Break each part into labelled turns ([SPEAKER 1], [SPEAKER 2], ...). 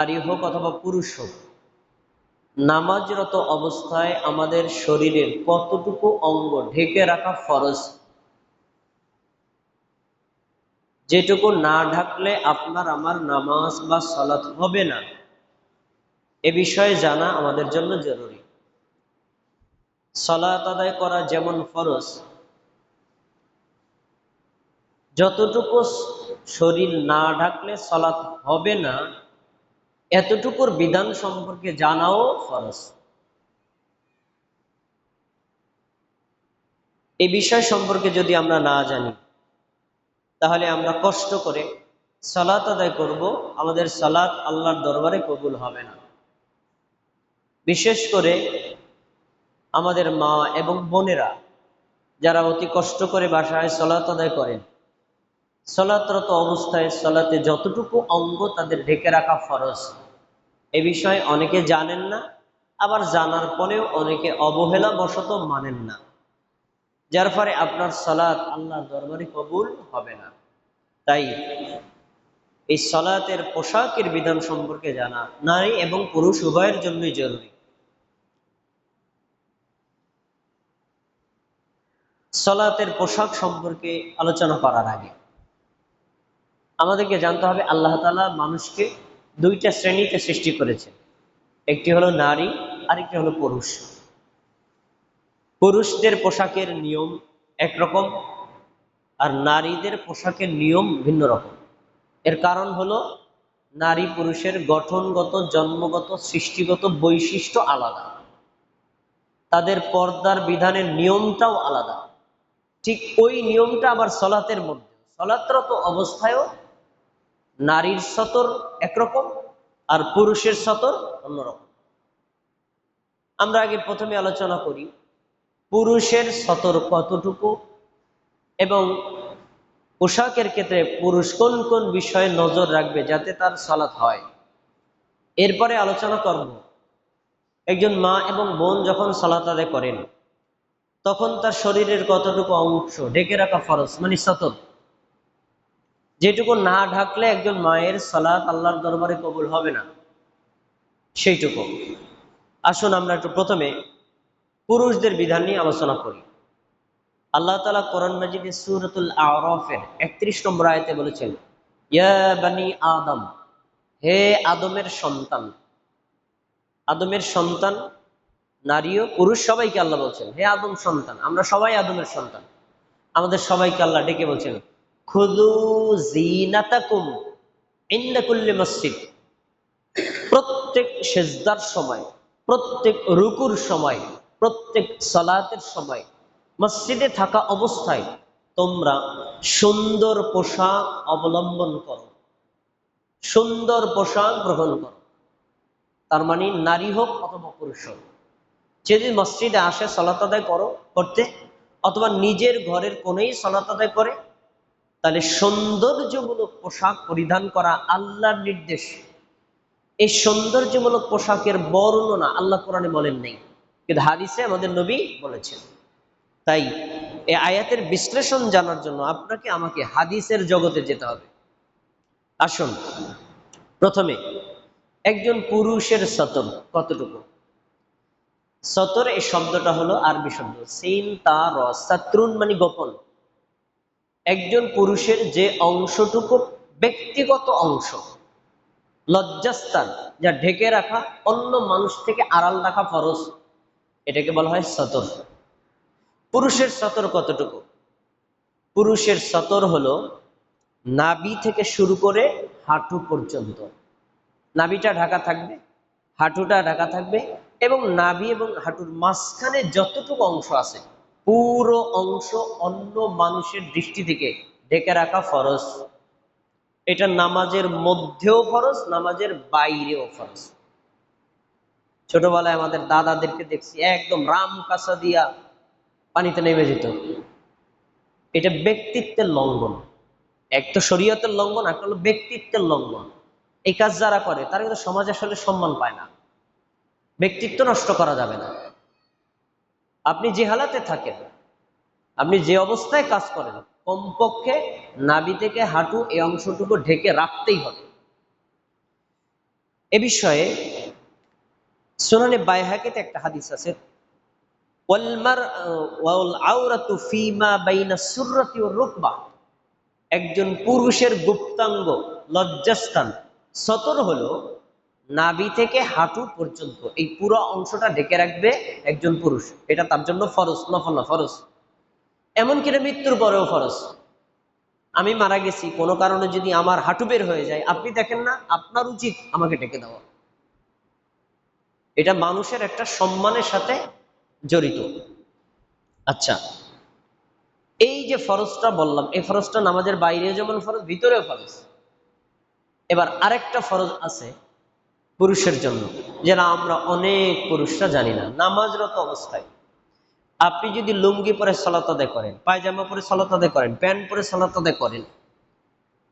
[SPEAKER 1] নারী হোক অথবা পুরুষ হোক, নামাজরত অবস্থায় আমাদের শরীরের কতটুকু অঙ্গ ঢেকে রাখা ফরজ, যেটুকু না ঢাকলে আপনার আমার নামাজ বা সালাত হবে না, এ বিষয়ে জানা আমাদের জন্য জরুরি। সালাত আদায় করা যেমন ফরজ, যতটুকু শরীর না ঢাকলে সালাত হবে না, এতটুকুর বিধান সম্পর্কে জানাও ফরজ। এই বিষয় সম্পর্কে যদি আমরা না জানি, তাহলে আমরা কষ্ট করে সালাত আদায় করব, আমাদের সালাত আল্লাহর দরবারে কবুল হবে না। বিশেষ করে আমাদের মা এবং বোনেরা যারা অতি কষ্ট করে বাসায় সালাত আদায় করেন, সালাতরত অবস্থায় সালাতে যতটুকু অঙ্গ তাদের ঢেকে রাখা ফরজ, এ বিষয়ে অনেকে জানেন না, আবার জানার পরেও অনেকে অবহেলা বশত মানেন না, যার ফলে আপনার সালাত আল্লাহর দরবারে কবুল হবে না। তাই এই সালাতের পোশাকের বিধান সম্পর্কে জানা নারী এবং পুরুষ উভয়ের জন্যই জরুরি। সালাতের পোশাক সম্পর্কে আলোচনা করার আগে আমাদেরকে জানতে হবে, আল্লাহ তাআলা মানুষকে দুইটা শ্রেণীতে সৃষ্টি করেছেন। একটি হলো নারী, আরেকটি হলো পুরুষ। পুরুষদের পোশাকের নিয়ম একরকম, আর নারীদের পোশাকের নিয়ম ভিন্ন রকম। এর কারণ হলো নারী পুরুষের গঠনগত, জন্মগত, সৃষ্টিগত বৈশিষ্ট্য আলাদা, তাদের পর্দার বিধানের নিয়মটাও আলাদা। ঠিক ওই নিয়মটা আবার সলাতের মধ্যে, সলাতরত অবস্থায়ও নারীর সতর একরকম আর পুরুষের সতর অন্যরকম। আমরা আগে প্রথমে আলোচনা করি পুরুষের সতর কতটুকু এবং পোশাকের ক্ষেত্রে পুরুষ কোন কোন বিষয়ে নজর রাখবে যাতে তার সালাত হয়। এরপরে আলোচনা করব একজন মা এবং বোন যখন সালাত আদায় করেন, তখন তার শরীরের কতটুকু অংশ ঢেকে রাখা ফরজ, মানে সতর, যেটুকু না ঢাকলে একজন মায়ের সালাত আল্লাহর দরবারে কবুল হবে না, সেইটুকু। আসুন আমরা একটু প্রথমে পুরুষদের বিধান নিয়ে আলোচনা করি। আল্লাহ তাআলা কোরআন মাজিদে সূরাতুল আরাফের 31 নম্বর আয়াতে বলেছেন, ইয়া বানি আদম, হে আদমের সন্তান। আদমের সন্তান নারী ও পুরুষ সবাইকে আল্লাহ বলছেন, হে আদম সন্তান। আমরা সবাই আদমের সন্তান, আমাদের সবাইকে আল্লাহ ডেকে বলছেন, খুযু যিনাতাকুম ইনদা কুল্লি মসজিদ। প্রত্যেক সেজদার সময়, প্রত্যেক রুকুর সময়, প্রত্যেক সালাতের সময়, মসজিদে থাকা অবস্থায় তোমরা সুন্দর পোশাক অবলম্বন করো, সুন্দর পোশাক গ্রহণ করো। তার মানে নারী হোক অথবা পুরুষ হোক, যেদিন মসজিদে আসে সালাত আদায় করতে, অথবা নিজের ঘরের কোণেই সালাত আদায় করে, তাহলে সৌন্দর্যমূলক পোশাক পরিধান করা আল্লাহর নির্দেশ। এই সৌন্দর্যমূলক পোশাকের বর্ণনা আল্লাহ কোরআনে বলেন নেই, কিন্তু হাদিসে আমাদের নবী বলেছেন। তাই এই আয়াতের বিশ্লেষণ জানার জন্য আপনাকে আমাকে হাদিসের জগতে যেতে হবে। আসুন প্রথমে একজন পুরুষের সতর কতটুকু। সতর এই শব্দটা হলো আরবি শব্দ সিন তা র, সাতরুন মানে গোপন। একজন পুরুষের যে অংশটুকু ব্যক্তিগত অংশ, লজ্জাস্থান, যা ঢেকে রাখা, অন্য মানুষ থেকে আড়াল রাখা ফরজ, এটাকে বলা হয় সতর। পুরুষের সতর কতটুকু? পুরুষের সতর হলো নাভি থেকে শুরু করে হাঁটু পর্যন্ত। নাভিটা ঢাকা থাকবে, হাঁটুটা ঢাকা থাকবে, এবং নাভি এবং হাঁটুর মাঝখানে যতটুকু অংশ আছে, পুরো অংশ অন্য মানুষের দৃষ্টি থেকে ঢেকে রাখা ফরজ। এটা নামাজের মধ্যেও ফরজ, নামাজের বাইরেও ফরজ। ছোটবেলায় আমাদের দাদাদেরকে দেখছি একদম রাম কাসা দিয়া পানিতে নেমে যেত। এটা ব্যক্তিত্বের লঙ্ঘন। এক তো শরীয়তের লঙ্ঘন, একটা হলো ব্যক্তিত্বের লঙ্ঘন। এই কাজ যারা করে তারা কিন্তু সমাজে আসলে সম্মান পায় না। ব্যক্তিত্ব নষ্ট করা যাবে না। আপনি যে হালাতে থাকেন, আপনি যে অবস্থায় কাজ করেন, কমপক্ষে নাভি থেকে হাঁটু এই অংশটুকু ঢেকে রাখতেই হবে। এ বিষয়ে সুনানে বাইহাকিতে একটা হাদিস আছে, ওয়াল আওরাতু ফীমা বাইনা সুররাতি ওয়ার রুকবা, একজন পুরুষের গুপ্তাঙ্গ লজ্জাস্থান সতর হলো নাভি থেকে হাঁটু পর্যন্ত, এই পুরো অংশটা ঢেকে রাখবে একজন পুরুষ। এটা তার জন্য ফরজ, নফল না, ফরজ। এমনকি এটা মৃত্যুর পরেও ফরজ। আমি মারা গেছি, কোনো কারণে যদি আমার হাঁটু বের হয়ে যায়, আপনি দেখেন না, আপনার উচিত আমাকে ঢেকে দেওয়া। এটা মানুষের একটা সম্মানের সাথে জড়িত। আচ্ছা, এই যে ফরজটা বললাম, এই ফরজটা নামাজের বাইরে যেমন ফরজ, ভিতরেও ফরজ। এবার আরেকটা ফরজ আছে পুরুষের জন্য, যেটা আমরা অনেক পুরুষরা জানি না। নামাজরত অবস্থায় আপনি যদি লুঙ্গি পরে সালাত আদায় করেন, পায়জামা পরে সালাত আদায় করেন, প্যান্ট পরে সালাত আদায় করেন,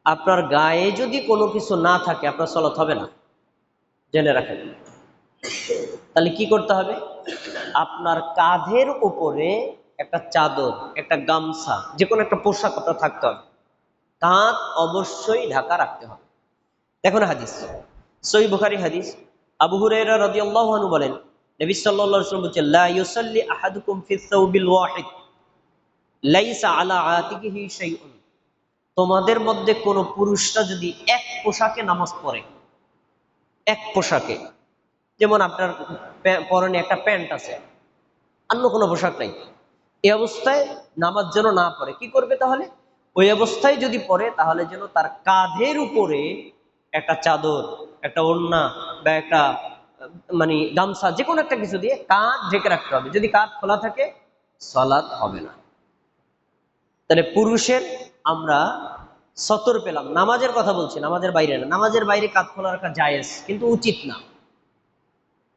[SPEAKER 1] আপনার গায়ে যদি কোনো কিছু না থাকে আপনার সালাত হবে না, জেনে রাখেন। তাহলে কি করতে হবে? আপনার কাঁধের উপরে একটা চাদর, একটা গামছা, যে কোনো একটা পোশাক আপনার থাকতে হবে। কাঁধ অবশ্যই ঢাকা রাখতে হবে। দেখুন হাদিস, সহিহ বুখারী হাদিস, আবু হুরায়রা রাদিয়াল্লাহু আনহু বলেন, নবী সাল্লাল্লাহু আলাইহি ওয়াসাল্লাম বলেছেন, লা ইউসাল্লি আহাদুকুম ফিস সাওবিল ওয়াহিদ লাইসা আলা আতিকিহি শাইউন, তোমাদের মধ্যে কোনো পুরুষরা যদি এক পোশাকে নামাজ পড়ে, এক পোশাকে, যেমন আপনার পরনে একটা প্যান্ট আছে, অন্য কোনো পোশাক নাই, এই অবস্থায় নামাজ যেন না পড়ে। কি করবে তাহলে? ওই অবস্থায় যদি পড়ে তাহলে যেন তার কাঁধের উপরে একটা চাদর, একটা ওড়না বা একটা মানে গামছা, যে কোনো একটা কিছু দিয়ে কাঁধ ঢেকে রাখতে হবে। যদি কাঁধ খোলা থাকে সালাত হবে না। তাহলে পুরুষের আমরা সতর পেলাম, নামাজের কথা বলছি, নামাজের বাইরে না। নামাজের বাইরে কাঁধ খোলা রাখা জায়েজ, কিন্তু উচিত না।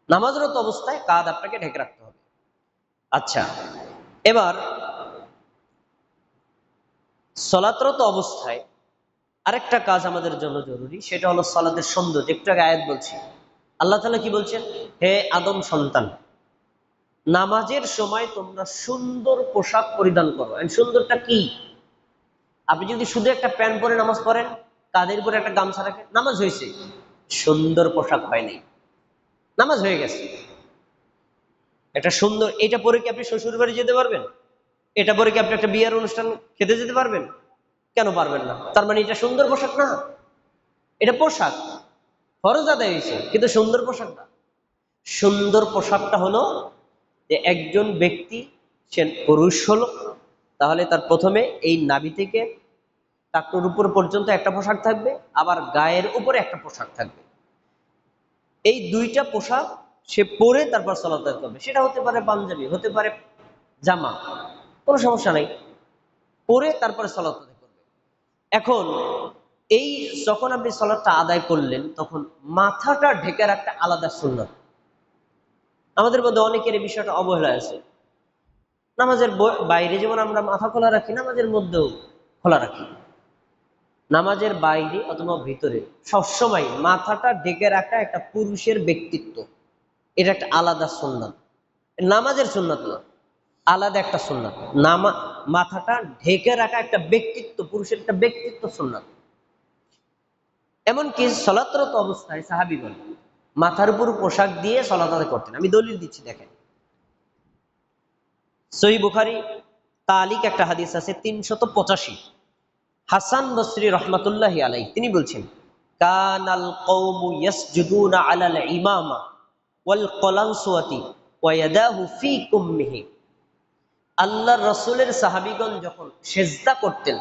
[SPEAKER 1] নামাজরত অবস্থায় কাঁধ আপনাকে ঢেকে রাখতে হবে। আচ্ছা, এবার সলাতরত অবস্থায় আরেকটা কাজ আমাদের জন্য জরুরি, সেটা হলো সালাতের সৌন্দর্য। একটু আগে আয়াত বলছি, আল্লাহ তাআলা কি বলছেন? হে আদম সন্তান, নামাজের সময় তোমরা সুন্দর পোশাক পরিধান করো। সুন্দরটা কি? আপনি যদি শুধু একটা প্যান্ট পরে নামাজ পড়েন, কাঁধের উপরে একটা গামছা রাখেন, নামাজ হয়েছে, সুন্দর পোশাক হয়নি, নামাজ হয়ে গেছে। একটা সুন্দর, এটা পরে কি আপনি শ্বশুর বাড়ি যেতে পারবেন? এটা পরে কি আপনি একটা বিয়ের অনুষ্ঠান খেতে যেতে পারবেন? কেন পারবেন না? তার মানে এটা সুন্দর পোশাক না। এটা পোশাক, ফরজ আদায় হয়েছে, কিন্তু সুন্দর পোশাক না। সুন্দর পোশাকটা হলো যে একজন ব্যক্তি, সে পুরুষ হলো, তাহলে তার প্রথমে এই নাভি থেকে টাকনুর উপর পর্যন্ত একটা পোশাক থাকবে, আবার গায়ের উপরে একটা পোশাক থাকবে। এই দুইটা পোশাক সে পরে তারপর সালাত আদায় করবে। সেটা হতে পারে পাঞ্জাবি, হতে পারে জামা, কোনো সমস্যা নাই, পরে তারপরে সালাত আদায় করবে। এখন এই যখন আপনি সালাতটা আদায় করলেন, তখন মাথাটা ঢেকে রাখতে আলাদা সুন্নাত। আমাদের মধ্যে অনেকের এই বিষয়টা অবহেলা আছে। নামাজের বাইরে যেমন আমরা মাথা খোলা রাখি, নামাজের মধ্যেও খোলা রাখি। নামাজের বাইরে অথবা ভিতরে সবসময় মাথাটা ঢেকে রাখা একটা পুরুষের ব্যক্তিত্ব, এটা একটা আলাদা সুন্নাত। নামাজের সুন্নাত না, আলাদা একটা সুন্নাত। মাথাটা ঢেকে রাখা একটা ব্যক্তিত্ব, পুরুষের একটা ব্যক্তিত্ব সুন্নাত। এমনকি সলাতরত অবস্থায় সাহাবীগণ মাথার উপর পোশাক দিয়ে সলাত আদায় করতেন। আমি দলিল দিচ্ছি, দেখেন। সহিহ বুখারী তালিক একটা হাদিস আছে ৩৮৫, হাসান বসরি রহমাতুল্লাহি আলাইহি তিনি বলছেন, কানাল কওমু ইয়াসজুদুনা আলাল ইমামা ওয়াল কলানসুয়াতি ওয়া ইয়াদাহু ফি কুম্মিহি। আল্লাহর রাসূলের সাহাবীগণ যখন সিজদা করতেন,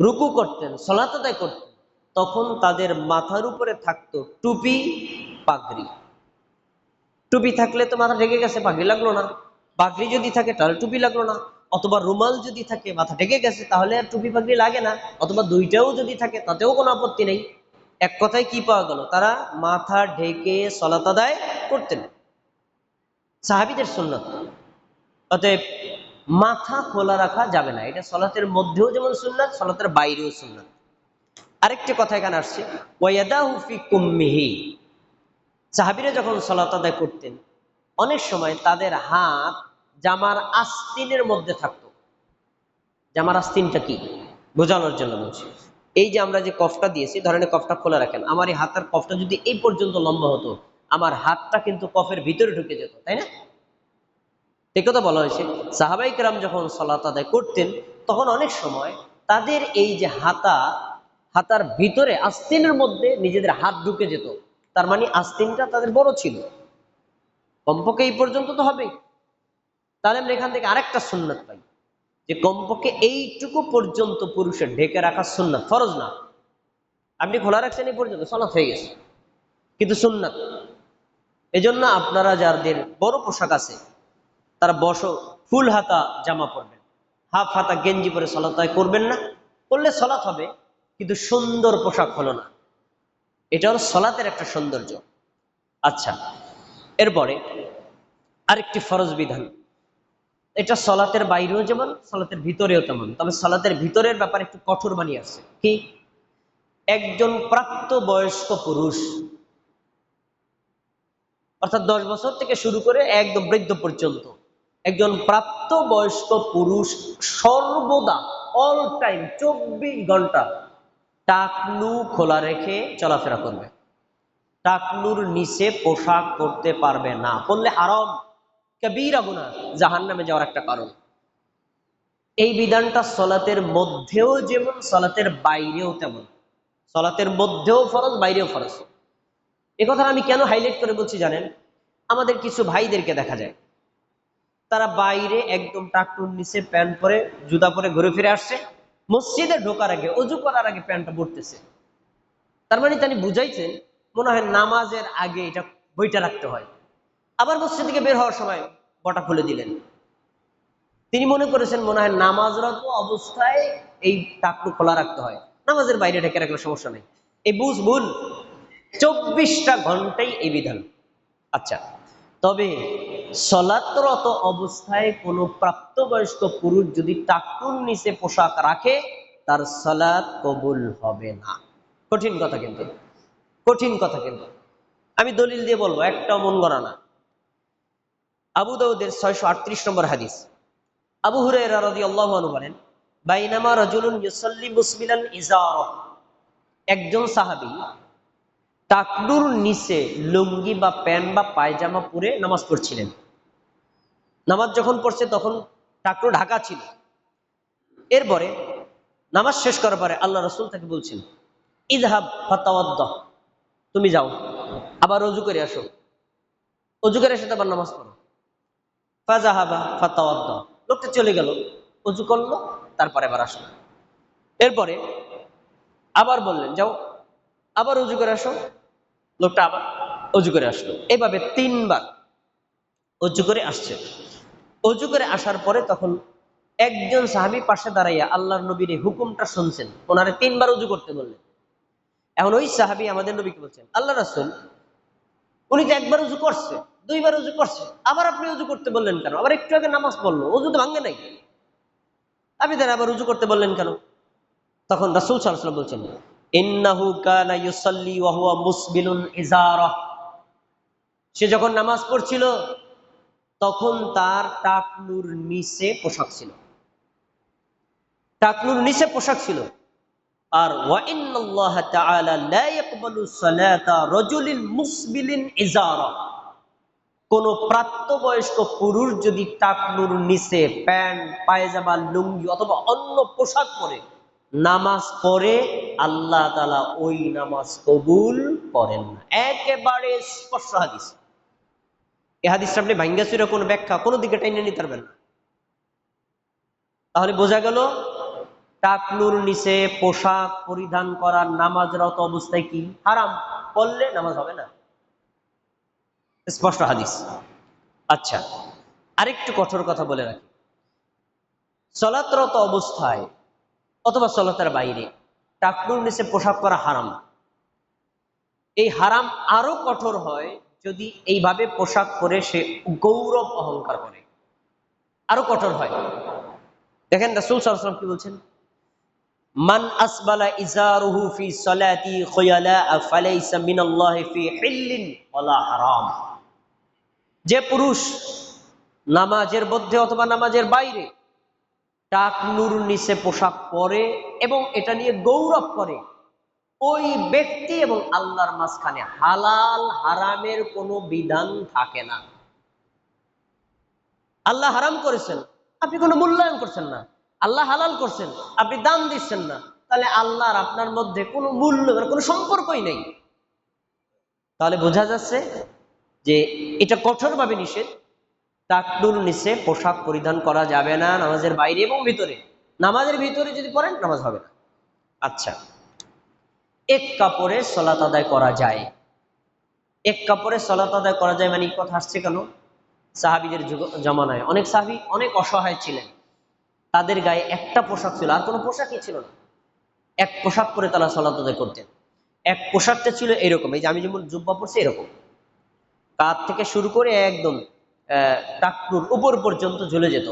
[SPEAKER 1] রুকু করতেন, সালাত আদায় করতেন, তখন তাদের মাথার উপরে থাকতো টুপি, পাগড়ি। টুপি থাকলে তো মাথা ঢেকে গেছে, পাগড়ি লাগলো না। পাগড়ি যদি থাকে তাহলে টুপি লাগলো না। অথবা রুমাল যদি থাকে, মাথা ঢেকে গেছে, তাহলে আর টুপি পাগড়ি লাগে না। অথবা দুইটাও যদি থাকে তাতেও কোনো আপত্তি নেই। এক কথায় কি পাওয়া গেল? তারা মাথা ঢেকে সালাত আদায় করতেন, সাহাবীদের সুন্নাত। অতএব মাথা খোলা রাখা যাবে না। এটা সালাতের মধ্যেও যেমন সুন্নাত, সালাতের বাইরেও সুন্নাত। আরেকটি কথা এখানে আসছে, ওয়ায়াদাহু ফি কুম্মিহি। সাহাবীরা যখন সালাত আদায় করতেন, অনেক সময় তাদের হাত জামার আস্তিনের মধ্যে থাকতো। জামার আস্তিনটা কি বোঝানোর জন্য বলছি। এই যে আমরা যে কফটা দিয়েছি, ধরেন কফটা খোলা রাখেন, আমার এই হাতের কফটা যদি এই পর্যন্ত লম্বা হতো, আমার হাতটা কিন্তু কফের ভিতরে ঢুকে যেত, তাই না? এই কথা বলা হয়েছে। সাহাবাই কেরাম যখন সালাত আদায় করতেন, তখন অনেক সময় তাদের এই যে হাতার ভিতরে আস্তিনের মধ্যে নিজেদের হাত ঢুকে যেত। তার মানে আস্তিনটা তাদের বড় ছিল, কমপক্ষে এই পর্যন্ত তো হবে। তাহলে আমরা এখান থেকে আরেকটা সুন্নাত পাই, যে কমপক্ষে এইটুকু পর্যন্ত পুরুষের ঢেকে রাখা সুন্নাত, ফরজ না। আপনি খোলা রাখছেন এই পর্যন্ত, সালাত হয়ে গেছে, কিন্তু সুন্নাত। এজন্য আপনারা যাদের বড় পোশাক আছে, তারা ফুল হাতা জামা পরবেন, হাফ হাতা গেঞ্জি পরে সালাত করবেন না। করলে সালাত হবে, কিন্তু সুন্দর পোশাক হলো না। এটা হলো সালাতের একটা সৌন্দর্য। আচ্ছা, এরপরে আরেকটি ফরজ বিধান, এটা সালাতের বাইরেও যেমন সালাতের ভিতরেও তেমন, তবে সালাতের ভিতরের ব্যাপারে একটু কঠোর বানিয়ে আসছে। কি? একজন প্রাপ্ত বয়স্ক পুরুষ, অর্থাৎ 10 বছর থেকে শুরু করে একদম বৃদ্ধ পর্যন্ত, একজন প্রাপ্ত বয়স্ক পুরুষ সর্বদা অল টাইম 24 ঘন্টা টাকলু খোলা রেখে চলাফেরা করবে। টাকলুর নিচে পোশাক পরতে পারবে না, পরলে হারাম, কবীরা গুনাহ, জাহান্নামে যাওয়ার একটা কারণ। এই বিধানটা সলাতের মধ্যেও যেমন, সলাতের বাইরেও তেমন। সলাতের মধ্যেও ফরজ, বাইরেও ফরজ। এ কথা আমি কেন হাইলাইট করে বলছি জানেন? আমাদের কিছু ভাইদেরকে দেখা যায়, তারা বাইরে একদম টাকটুর নিচে প্যান্ট পরে জুতা পরে ঘুরে ফিরে আসছে, মসজিদে ঢোকার আগে, অজু করার আগে প্যান্টটা পরতেছে। তার মানে তিনি বুঝাইছেন মনে হয় নামাজের আগে এটা বইটা রাখতে হয়। আবার মসজিদ থেকে বের হওয়ার সময় বটা খুলে দিলেন। তিনি মনে করেছেন মনে হয় নামাজরত অবস্থায় এই টাকটু খোলা রাখতে হয়, নামাজের বাইরে ঢেকে রাখলে সমস্যা নেই। এই ভুল। 24টা ঘন্টাই এই বিধান। আচ্ছা, তবে সলাতরত অবস্থায় কোনো প্রাপ্তবয়স্ক পুরুষ যদি টাকটুর নিচে পোশাক রাখে, তার সালাত কবুল হবে না। কঠিন কথা কিন্তু, কঠিন কথা কিন্তু। আমি দলিল দিয়ে বলবো, একটাও মন গড়া না। আবু দাউদের 638 নম্বর হাদিস, আবু হুরায়রা রাদিয়াল্লাহু আনহু বলেন, বাইনামা রাজুলুন ইউসাল্লি মুসবিলান ইজারা, একজন সাহাবী টাকলুর নিচে লুঙ্গি বা প্যান্ট বা পায়জামা পরে নামাজ পড়ছিলেন। নামাজ যখন পড়ছে তখন টাকলু ঢাকা ছিল। এরপরে নামাজ শেষ করার পরে আল্লাহ রাসূল তাকে বলছেন, ইযহাব ফাতাওয়াদ্দাহ, তুমি যাও আবার অজু করে আসো, অজু করে এসে আবার নামাজ পড়ো। ফাযাহাবা ফাতাওয়াদ্দাহ, লোকটা চলে গেল, অজু করলো, তারপরে আবার আসলো। এরপরে আবার বললেন, যাও আবার অজু করে আসো, লোকটা আবার অজু করে আসলো। এভাবে 3 বার অজু করে আসছে। অজু করে আসার পরে তখন একজন সাহাবী পাশে দাঁড়াইয়া আল্লাহর নবীর এই হুকুমটা শুনছেন, ওনারে 3 বার অজু করতে বললেন। এখন ওই সাহাবী আমাদের নবীকে বলছেন, আল্লাহ রাসূল, উনি তো একবার অজু করছে, 2 বার অজু করছে, আবার আপনি অজু করতে বললেন কেন? আবার একটু আগে নামাজ পড়লো, অজু তো ভাঙে নাই, আপনি তারা আবার অজু করতে বললেন কেন? তখন রাসূল সাল্লাল্লাহু আলাইহি ওয়াসাল্লাম বলছেন, ইন্নাহু কানা ইউসাল্লি ওয়া হুয়া মুসবিলুন ইজারা, সে যখন নামাজ পড়ছিল তখন তার টাকলুর নিচে পোশাক ছিল, টাকলুর নিচে পোশাক ছিল। আর ওয়া ইন্নাল্লাহা তাআলা লা ইয়াকবালু সালাতা রাজুলিন মুসবিলিন ইজারা, কোন প্রাপ্তবয়স্ক পুরুষ যদি টাকলুর নিচে প্যান্ট পায়জামা লুঙ্গি অথবা অন্য পোশাক পরে নামাজ পড়ে, আল্লাহ তাআলা ওই নামাজ কবুল করেন না। একেবারে স্পষ্ট হাদিস। এই হাদিসটা আপনি ভাঙ্গা চুরা কোনো ব্যাখ্যা কোনো দিকে টাইনে নিতে পারবেন না। তাহলে বোঝা গেল টাকলুর নিচে পোশাক পরিধান করা নামাজরত অবস্থায় কি হারাম, পড়লে নামাজ হবে না, স্পষ্ট হাদিস। আচ্ছা, আরেকটু কঠোর কথা বলে রাখি, সলাতরত অবস্থায় অথবা সলাতের বাইরে টাকলুর নিচে পোশাক পরা হারাম। এই হারাম আরো কঠোর হয় যদি এইভাবে পোশাক পরে সে গৌরব অহংকার করে, আরো কঠোর হয়। দেখেন রাসূল সাল্লাল্লাহু আলাইহি ওয়াসাল্লাম কি বলছেন, মান আসবালা ইজারুহু ফি সালাতি খুয়ালা ফালাইসা মিনাল্লাহি ফি হিল্লিন ওয়ালা হারাম, যে পুরুষ নামাজের মধ্যে অথবা নামাজের বাইরে টাকনুর নিচে পোশাক পরে এবং এটা নিয়ে গৌরব করে, ওই ব্যক্তি এবং আল্লাহর মাঝখানে হালাল হারামের কোনো বিধান থাকে না। আল্লাহ হারাম করেছেন, আপনি কোনো মূল্যায়ন করছেন না। আল্লাহ হালাল করছেন, আপনি দান দিচ্ছেন না। তাহলে আল্লাহ আর আপনার মধ্যে কোনো মূল্য, কোনো সম্পর্কই নেই। তাহলে বোঝা যাচ্ছে যে এটা কঠোরভাবে নিষেধ। টাকনুর নিচে পোশাক পরিধান করা যাবে না নামাজের বাইরে এবং ভিতরে। নামাজের ভিতরে যদি পড়েন নামাজ হবে না। আচ্ছা, এক কাপড়ে সালাত আদায় করা যায়। এক কাপড়ে সালাত আদায় করা যায় মানে কথা আসছে কেন? সাহাবীদের জমানায় অনেক সাহাবী অনেক অসহায় ছিলেন, তাদের গায়ে একটা পোশাক ছিল, আর কোনো পোশাকই ছিল না। এক পোশাক পরে তারা সালাত আদায় করতেন। এক পোশাকটা ছিল এরকম, এই যে আমি যেমন জুব্বা পরছি এরকম, কাঁধ থেকে শুরু করে একদম টাকনুর উপর পর্যন্ত ঝুলে যেত।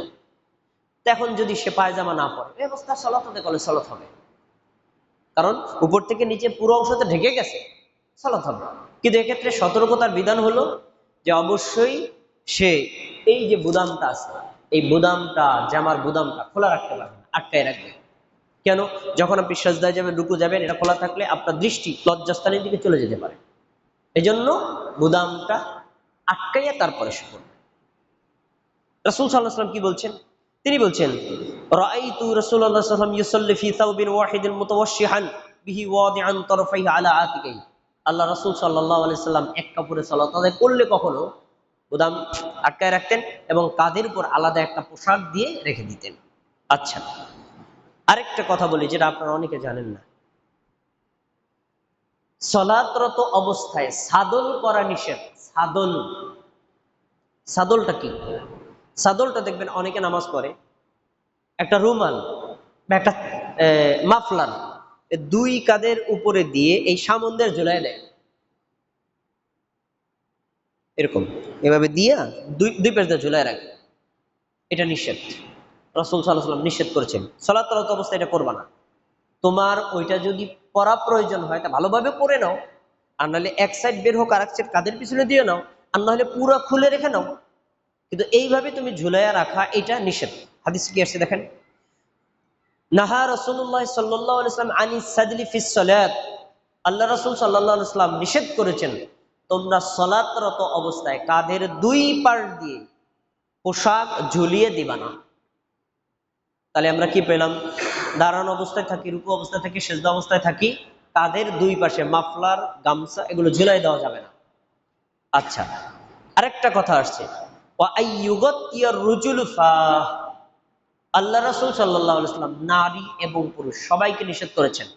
[SPEAKER 1] এখন যদি সে পায়জামা না পরে এই অবস্থা সালাত আদায় করলে সালাত হবে, কারণ উপর থেকে নিচে পুরো অংশতে ঢেকে গেছে, সালাত হবে। কিন্তু এক্ষেত্রে সতর্কতার বিধান হলো যে অবশ্যই সে এই যে বুদামটা আছে, এই বুদামটা, জামার বুদামটা খোলা রাখতে পারবে না, আটকায় রাখবে। কেন? যখন আপনি সাজদায় যাবেন, রুকু যাবেন, এটা খোলা থাকলে আপনার দৃষ্টি লজ্জাস্থানের দিকে চলে যেতে পারে। এই জন্য বুদামটা আটকাইয়া তারপরে সে করবে। রাসূল সাল্লাল্লাহু আলাইহি ওয়াসাল্লাম কি বলছেন? তিনি বলছেন, রাআইতু রাসূলুল্লাহ সাল্লাল্লাহু আলাইহি ওয়াসাল্লাম ইউসাল্লি ফি সাওবিন ওয়াহিদিন মুতাওয়াশশিহান বিহি ওয়াদিআন তারফাইহি আলা আতিকাই। আল্লাহ রাসূল সাল্লাল্লাহু আলাইহি ওয়াসাল্লাম এক কাপড়ে সালাত আদায় করলে কখনো বুদাম আটকায় রাখতেন এবং কাঁধের উপর আলাদা একটা পোশাক দিয়ে রেখে দিতেন। আচ্ছা, আরেকটা কথা বলি যেটা আপনারা অনেকে জানেন না। সালাতরত অবস্থায় সাদল করা নিষেধ। সাদল, সাদলটা কি? সাদলটা দেখবেন অনেকে নামাজ পড়ে একটা রুমাল বা একটা মাফলার দুই কাঁধের উপরে দিয়ে এই সামন্দের ঝুলাই দেয়, এরকম এভাবে দিয়া দুই দুই পাশ দিয়ে ঝুলাই রাখে। এটা নিষেধ, রাসূল সাল্লাল্লাহু আলাইহি ওয়াসাল্লাম নিষেধ করেছেন। সালাতরত অবস্থায় এটা করবা না। তোমার ওইটা যদি পরা প্রয়োজন হয় তা ভালোভাবে পরে নাও, আর নাহলে এক সাইড বের হোক আর এক সাইড কাঁধের পিছনে দিয়ে নাও, আর নাহলে পুরো খুলে রেখে নাও। কিন্তু এইভাবে তুমি ঝুলাইয়া রাখা এটা নিষেধ। হাদিস কি আসছে দেখেন, নাহা রাসূলুল্লাহ সাল্লাল্লাহু আলাইহি ওয়াসাল্লাম আনিস সাদলি ফিস সালাত। আল্লাহ রাসূল সাল্লাল্লাহু আলাইহি ওয়াসাল্লাম নিষেধ করেছেন তোমরা সালাতরত অবস্থায় কাঁধের দুই পাশ দিয়ে পোশাক ঝুলিয়ে দিবা না। তাহলে আমরা কি পেলাম? দাঁড়ানো অবস্থায় থাকি, রুকু অবস্থায় থাকি, সেজদা অবস্থায় থাকি, কাঁধের দুই পাশে মাফলার, গামছা এগুলো ঝুলাই দেওয়া যাবে না। আচ্ছা, আরেকটা কথা আসছে, ওয়া আইয়ুগাতিয়ার রুজুলফা। আল্লাহ রাসূল সাল্লাল্লাহু আলাইহি ওয়াসাল্লাম নারী এবং পুরুষ সবাইকে নিষেধ করেছেন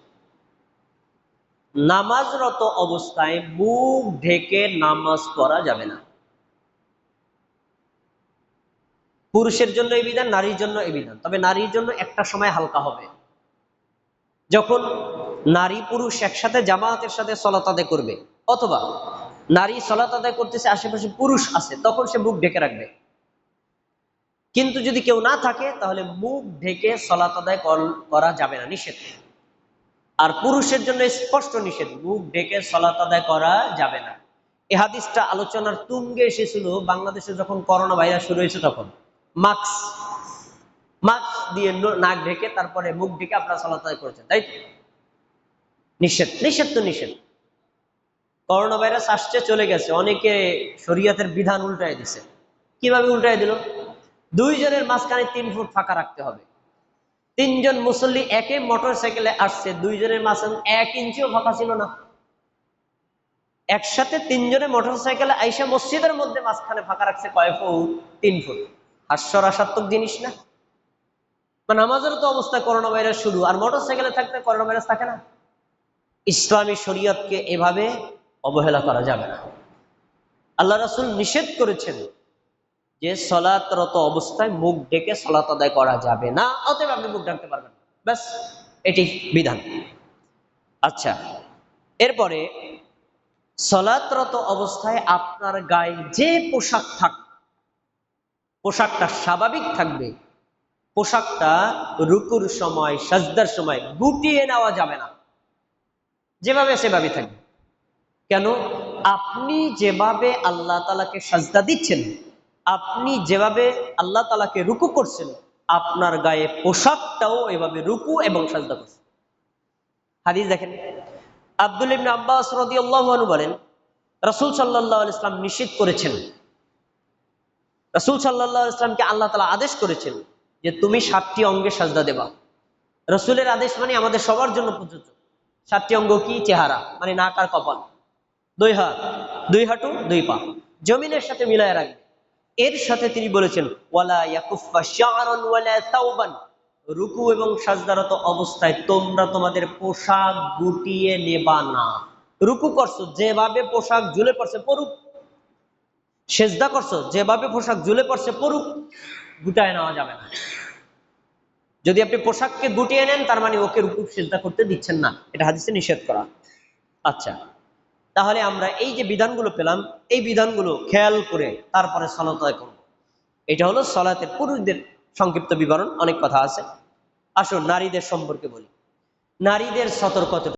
[SPEAKER 1] নামাজরত অবস্থায় মুখ ঢেকে নামাজ পড়া যাবে না। পুরুষের জন্য এই বিধান, নারীর জন্য এই বিধান। তবে নারীর জন্য একটা সময় হালকা হবে, যখন নারী পুরুষ একসাথে জামাতের সাথে সালাত আদায় করবে, অথবা নারী সালাত আদায় করতেছে আশেপাশে পুরুষ আছে, তখন সে মুখ ঢেকে রাখবে। কিন্তু যদি কেউ না থাকে তাহলে মুখ ঢেকে সালাত আদায় করা যাবে না, নিষেধ। আর পুরুষের জন্য স্পষ্ট নিষেধ, মুখ ঢেকে সালাত আদায় করা যাবে না। এই হাদিসটা আলোচনার তুঙ্গে এসেছিল বাংলাদেশে যখন করোনা ভাইরাস শুরু হয়েছে, তখন মাস্ক মাস্ক দিয়ে নাক ঢেকে তারপরে মুখ ঢেকে আপনারা সালাত আদায় করেছেন, তাই তো? নিষেধ, নিষেধ তো নিষেধ। করোনা ভাইরাস আসছে চলে গেছে, অনেকে শরীয়তের বিধান উল্টায় দিছে। কিভাবে উল্টায় দিল? দুইজনের মাঝখানে 3 ফুট ফাঁকা রাখতে হবে। তিনজন মুসল্লি একে মোটর সাইকেলে আসছে, দুইজনের মাঝখানে 1 ইঞ্চিও ফাঁকা ছিল না। একসাথে তিনজনে মোটর সাইকেলে আইসা মসজিদের মধ্যে মাঝখানে ফাঁকা রাখছে কয় ফুট? 3 ফুট। হাস্যরসাত্মক জিনিস না? মানে নামাজের তো অবস্থা করোনা ভাইরাস শুরু, আর মোটর সাইকেলে থাকতে করোনা ভাইরাস থাকে না? ইসলামী শরীয়তকে এভাবে অবহেলা করা যাবে না। আল্লাহ রাসূল নিষেধ করেছেন যে সালাতরত অবস্থায় মুখ ঢেকে সালাত আদায় করা যাবে না, অতএব আপনি মুখ ঢাকতে পারবেন না, ব্যাস এটি বিধান। আচ্ছা, এরপরে সালাতরত অবস্থায় আপনার গায়ে যে পোশাক থাক, পোশাকটা স্বাভাবিক থাকবে, পোশাকটা রুকুর সময়, সাজদার সময় গুটিয়ে নেওয়া যাবে না, যেভাবে সেভাবে থাকবে। কেন? আপনি যেভাবে আল্লাহ তাআলাকে সাজদা দিচ্ছেন, আপনি যেভাবে আল্লাহ তাআলাকে রুকু করছেন, আপনার গায়ে পোশাকটাও এভাবে রুকু এবং সাজদা করছে। হাদিস দেখেন, আব্দুল ইবনে আব্বাস রাদিয়াল্লাহু আনহু বলেন, রাসূল সাল্লাল্লাহু আলাইহি ওয়াসাল্লাম নিষেধ করেছেন, রাসূল সাল্লাল্লাহু আলাইহি ওয়াসাল্লামকে আল্লাহ তাআলা আদেশ করেছেন যে তুমি 7টি অঙ্গে সাজদা দেবা। রাসূলের আদেশ মানে আমাদের সবার জন্য প্রযোজ্য। 7টি অঙ্গ কি? চেহারা মানে নাক আর কপাল, 2 হাত, 2 হাঁটু, 2 পা জমিনের সাথে মিলায় রাখবে। এর সাথে তিনি বলেছেন ওয়ালা ইয়াকুফা শা'রান ওয়ালা তাওবান, রুকু এবং সাজদারত অবস্থায় তোমরা তোমাদের পোশাক গুটিয়ে নেবা না। রুকু করছো, যেভাবে পোশাক ঝুলে পড়ছে পড়ুক। সেজদা করছো, যেভাবে পোশাক ঝুলে পড়ছে পড়ুক, গুটায় নেওয়া যাবে না। যদি আপনি পোশাককে গুটিয়ে নেন তার মানে ওকে রুকু সেজদা করতে দিচ্ছেন না, এটা হাদিসে নিষেধ করা। আচ্ছা, তাহলে আমরা এই যে বিধানগুলো পেলাম, এই বিধানগুলো খেয়াল করে তারপরে সালাত আদায় করব। এটা হলো সালাতের পুরুষদের সংক্ষিপ্ত বিবরণ, অনেক কথা আছে। আসুন নারীদের সম্পর্কে বলি। নারীদের সতর্কতা